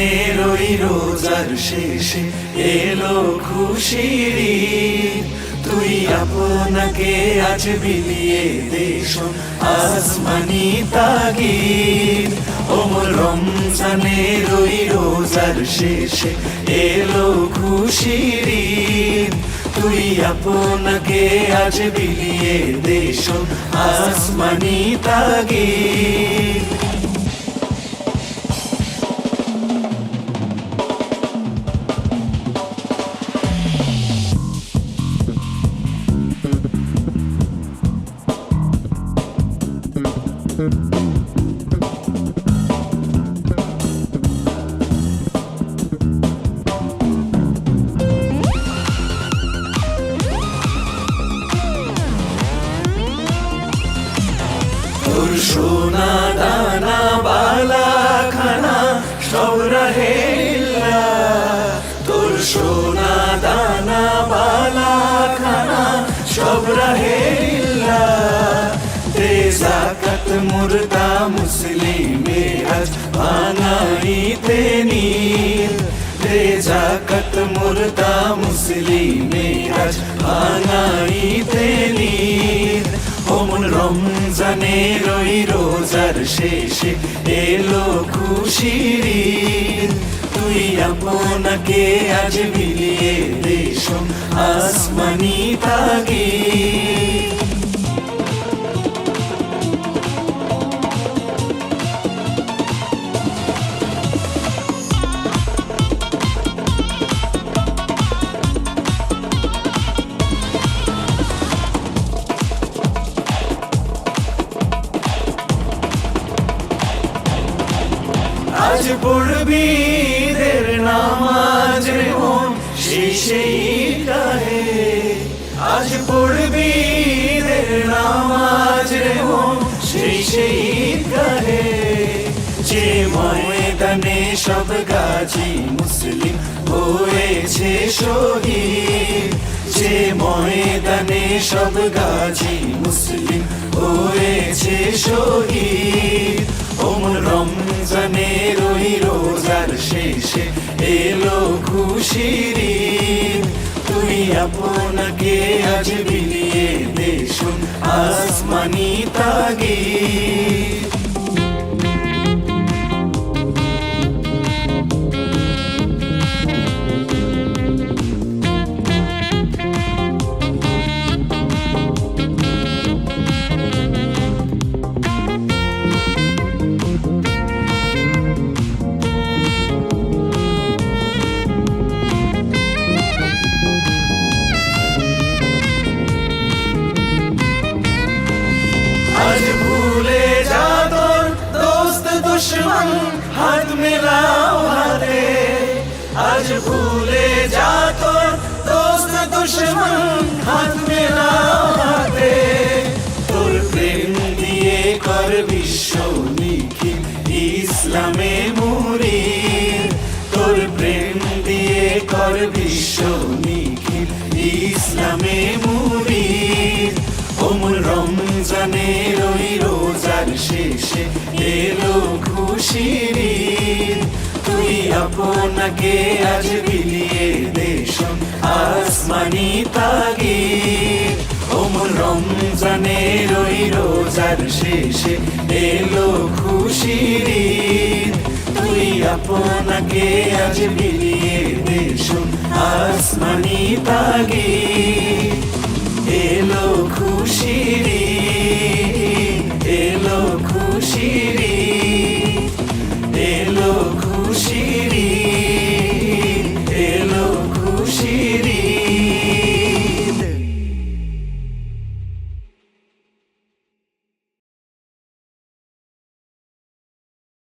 রমজানের ওই রোজার শেষে এলো খুশির ঈদ। তুই আপনাকে আজ বিলিয়ে দেশ আসমানি তাগিদ। রমজানের ওই রোজার শেষে এলো খুশির ঈদ। তুই আপনাকে আজ বিলিয়ে দেশ আসমানি তাগিদ। তোর সোনা দানা বালা খানা সব রাহে লিল্লাহ। তোর সোনা দানা বালা খানা সব রাহে লিল্লাহ। দে যাকাত মুর্দা মুসলিমে আজ ভাঙাইতে নীল। দে যাকাত মুর্দা মুসলিমে আজ ভাঙাইতে নীল। রমজানের ওই রোজার শেষে এলো খুশির ঈদ। তুই আপনাকে আজ বিলিয়ে দেশ আসমানি তাগিদ। আজ পড়বি ঈদের নামাজ রে মন সেই গাহে। আজ পড়বি ঈদের নামাজ রে মন সেই গাহে। যে ময়দানে সব গাজী মুসলিম হয়েছে শহীদ। যে ময়দানে সব গাজী মুসলিম হয়েছে শহীদ। রমজানের ওই রোজার শেষে এলো খুশির ঈদ। তুই আপনাকে আজ বিলিয়ে দেশ আসমানি তাগিদ। আজ ভুলে যা তোর দোস্ত দুশ্মন হাত মেলাও হাতে। আজ ভুলে যা তোর দোস্ত দুশ্মন হাত মেলাও হাতে। তোর প্রেম দিয়ে কর বিশ্ব নিখিল ইসলামে মুরিদ। তোর প্রেম দিয়ে কর বিশ্ব নিখিল ইসলামে মুরিদ। রমজানের ওই রোজার শেষে এলো খুশির ঈদ। তুই আপনাকে আজ বিলিয়ে দেশ আসমানি তাগিদ। রমজানের ওই রোজার শেষে এলো খুশির ঈদ। তুই আপনাকে আজ বিলিয়ে দেশ আসমানি তাগিদ।